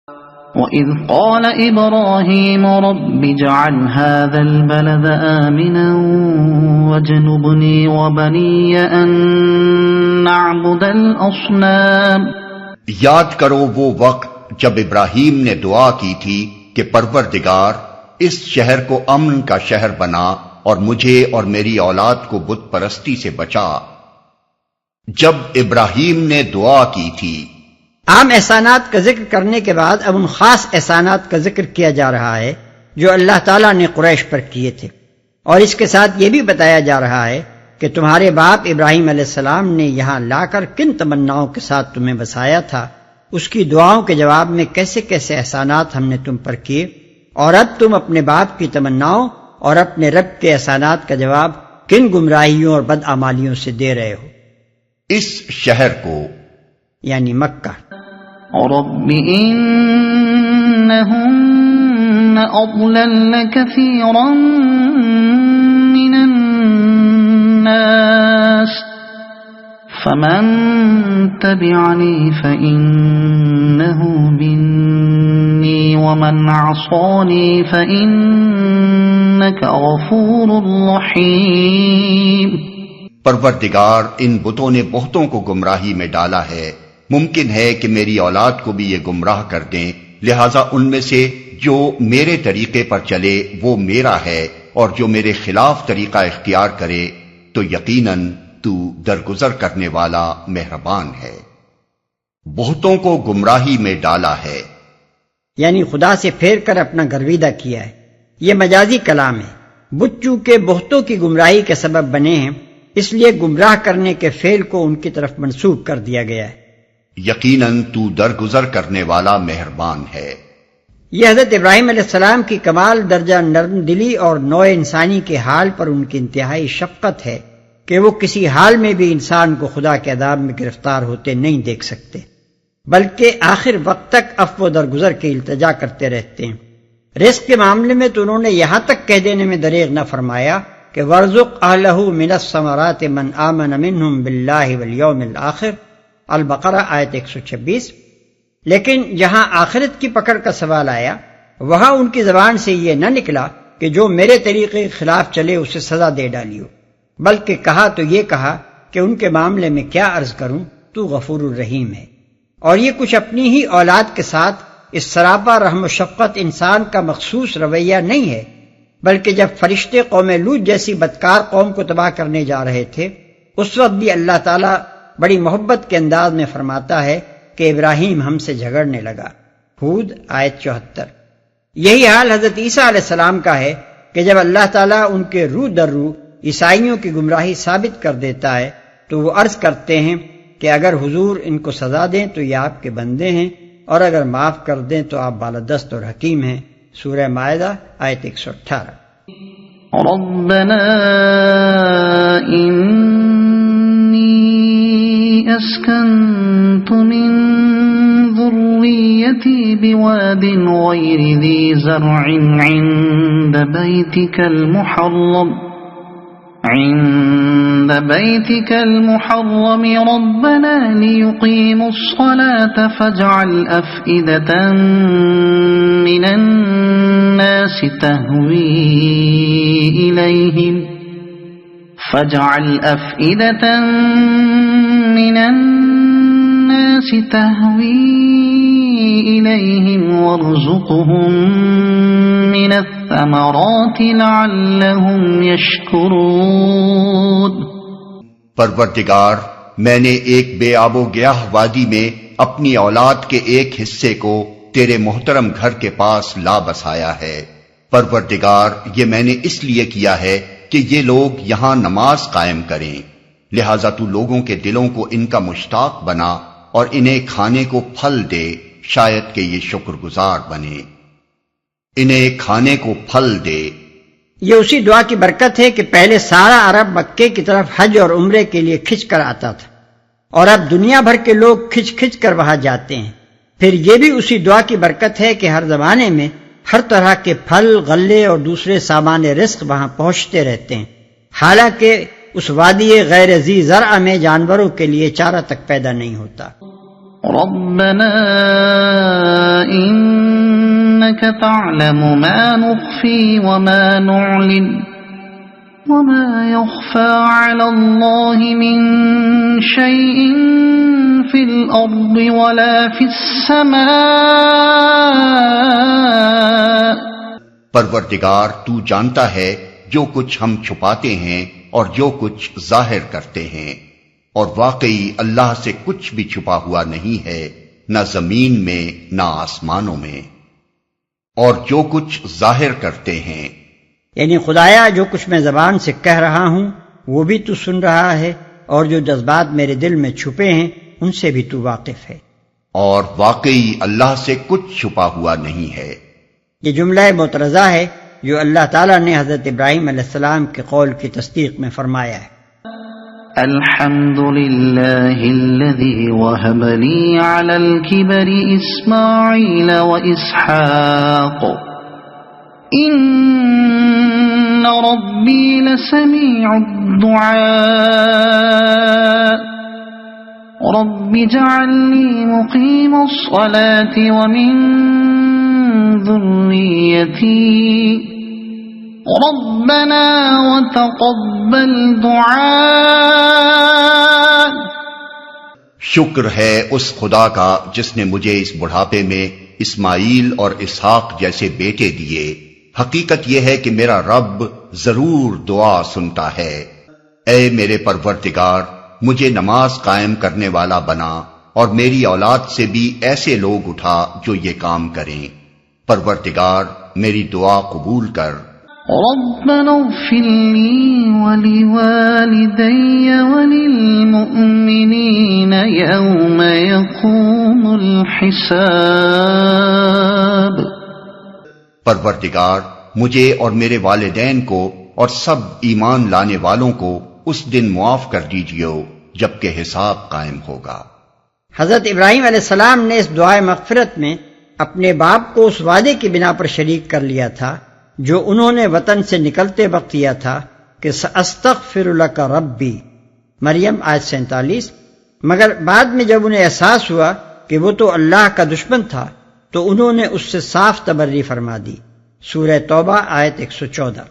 وَإِذْ قَالَ إِبْرَاهِيمُ رَبِّ اجْعَلْ هَذَا الْبَلَدَ آمِنًا وَاجْنُبْنِي وَبَنِيَّ أَن نَّعْبُدَ الْأَصْنَامَ۔ یاد کرو وہ وقت جب ابراہیم نے دعا کی تھی کہ پروردگار اس شہر کو امن کا شہر بنا اور مجھے اور میری اولاد کو بت پرستی سے بچا۔ جب ابراہیم نے دعا کی تھی۔ عام احسانات کا ذکر کرنے کے بعد اب ان خاص احسانات کا ذکر کیا جا رہا ہے جو اللہ تعالیٰ نے قریش پر کیے تھے، اور اس کے ساتھ یہ بھی بتایا جا رہا ہے کہ تمہارے باپ ابراہیم علیہ السلام نے یہاں لا کر کن تمناؤں کے ساتھ تمہیں بسایا تھا، اس کی دعاؤں کے جواب میں کیسے کیسے احسانات ہم نے تم پر کیے، اور اب تم اپنے باپ کی تمناؤں اور اپنے رب کے احسانات کا جواب کن گمراہیوں اور بدعمالیوں سے دے رہے ہو۔ اس شہر کو یعنی مکہ۔ رب إنهن أضللن كثيرا من الناس فمن تبعني فإنه مني ومن عصاني فإنك غفور رحيم۔ پروردگار ان بتوں نے بہتوں کو گمراہی میں ڈالا ہے، ممکن ہے کہ میری اولاد کو بھی یہ گمراہ کر دیں، لہٰذا ان میں سے جو میرے طریقے پر چلے وہ میرا ہے، اور جو میرے خلاف طریقہ اختیار کرے تو یقیناً تو درگزر کرنے والا مہربان ہے۔ بہتوں کو گمراہی میں ڈالا ہے یعنی خدا سے پھیر کر اپنا گرویدہ کیا ہے۔ یہ مجازی کلام ہے۔ بت چونکہ بہتوں کی گمراہی کے سبب بنے ہیں، اس لیے گمراہ کرنے کے فعل کو ان کی طرف منسوب کر دیا گیا ہے۔ یقیناً تو درگزر کرنے والا مہربان ہے۔ یہ حضرت ابراہیم علیہ السلام کی کمال درجہ نرم دلی اور نوع انسانی کے حال پر ان کی انتہائی شفقت ہے کہ وہ کسی حال میں بھی انسان کو خدا کے عذاب میں گرفتار ہوتے نہیں دیکھ سکتے، بلکہ آخر وقت تک عفو و درگزر کی التجا کرتے رہتے ہیں۔ رزق کے معاملے میں تو انہوں نے یہاں تک کہہ دینے میں دریغ نہ فرمایا کہ وَارْزُقْ أَهْلَهُ مِنَ الثَّمَرَاتِ مَنْ آمَنَ مِنْهُمْ بِاللَّهِ وَالْيَوْمِ الْآخِرِ، البقرہ آیت 126۔ لیکن جہاں آخرت کی پکڑ کا سوال آیا وہاں ان کی زبان سے یہ نہ نکلا کہ جو میرے طریقے کے خلاف چلے اسے سزا دے ڈالیو، بلکہ کہا تو یہ کہا کہ ان کے معاملے میں کیا عرض کروں، تو غفور الرحیم ہے۔ اور یہ کچھ اپنی ہی اولاد کے ساتھ اس سراپا رحم و شفقت انسان کا مخصوص رویہ نہیں ہے، بلکہ جب فرشتے قوم لوط جیسی بدکار قوم کو تباہ کرنے جا رہے تھے اس وقت بھی اللہ تعالیٰ بڑی محبت کے انداز میں فرماتا ہے کہ ابراہیم ہم سے جھگڑنے لگا۔ ہود آیت 74۔ یہی حال حضرت عیسیٰ علیہ السلام کا ہے کہ جب اللہ تعالیٰ ان کے روح در روح عیسائیوں کی گمراہی ثابت کر دیتا ہے تو وہ عرض کرتے ہیں کہ اگر حضور ان کو سزا دیں تو یہ آپ کے بندے ہیں، اور اگر معاف کر دیں تو آپ بالادست اور حکیم ہیں۔ سورہ مائدہ آیت 118۔ ربنا انی اسکنت من ذریتی بواد غیر ذی زرع عند بیتك المحرم ربنا ليقيموا الصلاة فاجعل أفئدة من الناس تهوي إليهم وارزقهم من الثمرات لعلهم يشكرون۔ پروردگار میں نے ایک بے آب و گیاہ وادی میں اپنی اولاد کے ایک حصے کو تیرے محترم گھر کے پاس لا بسایا ہے۔ پروردگار یہ میں نے اس لیے کیا ہے کہ یہ لوگ یہاں نماز قائم کریں، لہذا تو لوگوں کے دلوں کو ان کا مشتاق بنا اور انہیں کھانے کو پھل دے، شاید کہ یہ شکر گزار بنے۔ انہیں کھانے کو پھل دے۔ یہ اسی دعا کی برکت ہے کہ پہلے سارا عرب مکے کی طرف حج اور عمرے کے لیے کھنچ کر آتا تھا، اور اب دنیا بھر کے لوگ کھنچ کھنچ کر وہاں جاتے ہیں۔ پھر یہ بھی اسی دعا کی برکت ہے کہ ہر زمانے میں ہر طرح کے پھل، غلے اور دوسرے سامان رزق وہاں پہنچتے رہتے ہیں، حالانکہ اس وادی غیر ذی زرع میں جانوروں کے لیے چارہ تک پیدا نہیں ہوتا۔ ربنا إنك تعلم ما نخفي وما نعلن وما يخفى على الله من شيء في الأرض ولا في السماء. پروردگار تو جانتا ہے جو کچھ ہم چھپاتے ہیں اور جو کچھ ظاہر کرتے ہیں، اور واقعی اللہ سے کچھ بھی چھپا ہوا نہیں ہے، نہ زمین میں نہ آسمانوں میں. اور جو کچھ ظاہر کرتے ہیں، یعنی خدایا جو کچھ میں زبان سے کہہ رہا ہوں وہ بھی تو سن رہا ہے، اور جو جذبات میرے دل میں چھپے ہیں ان سے بھی تو واقف ہے. اور واقعی اللہ سے کچھ چھپا ہوا نہیں ہے. یہ جملہ معترضہ ہے جو اللہ تعالیٰ نے حضرت ابراہیم علیہ السلام کے قول کی تصدیق میں فرمایا ہے. الحمد لله الذي وهب لي على الكبر إسماعيل وإسحاق إن ربي لسميع الدعاء رب اجعلني مقيم الصلاة ومن ذريتي ربنا وتقبل دعاء. شکر ہے اس خدا کا جس نے مجھے اس بڑھاپے میں اسماعیل اور اسحاق جیسے بیٹے دیے. حقیقت یہ ہے کہ میرا رب ضرور دعا سنتا ہے. اے میرے پروردگار، مجھے نماز قائم کرنے والا بنا اور میری اولاد سے بھی ایسے لوگ اٹھا جو یہ کام کریں. پروردگار میری دعا قبول کر. ربنا اغفر لي ولوالدي وللمؤمنين يوم يقوم الحساب. پروردگار مجھے اور میرے والدین کو اور سب ایمان لانے والوں کو اس دن معاف کر دیجیو جبکہ حساب قائم ہوگا. حضرت ابراہیم علیہ السلام نے اس دعائے مغفرت میں اپنے باپ کو اس وعدے کی بنا پر شریک کر لیا تھا جو انہوں نے وطن سے نکلتے وقت کیا تھا کہ سأستغفر لک ربی، مریم آیت 47. مگر بعد میں جب انہیں احساس ہوا کہ وہ تو اللہ کا دشمن تھا تو انہوں نے اس سے صاف تبری فرما دی. سورہ توبہ آیت 114.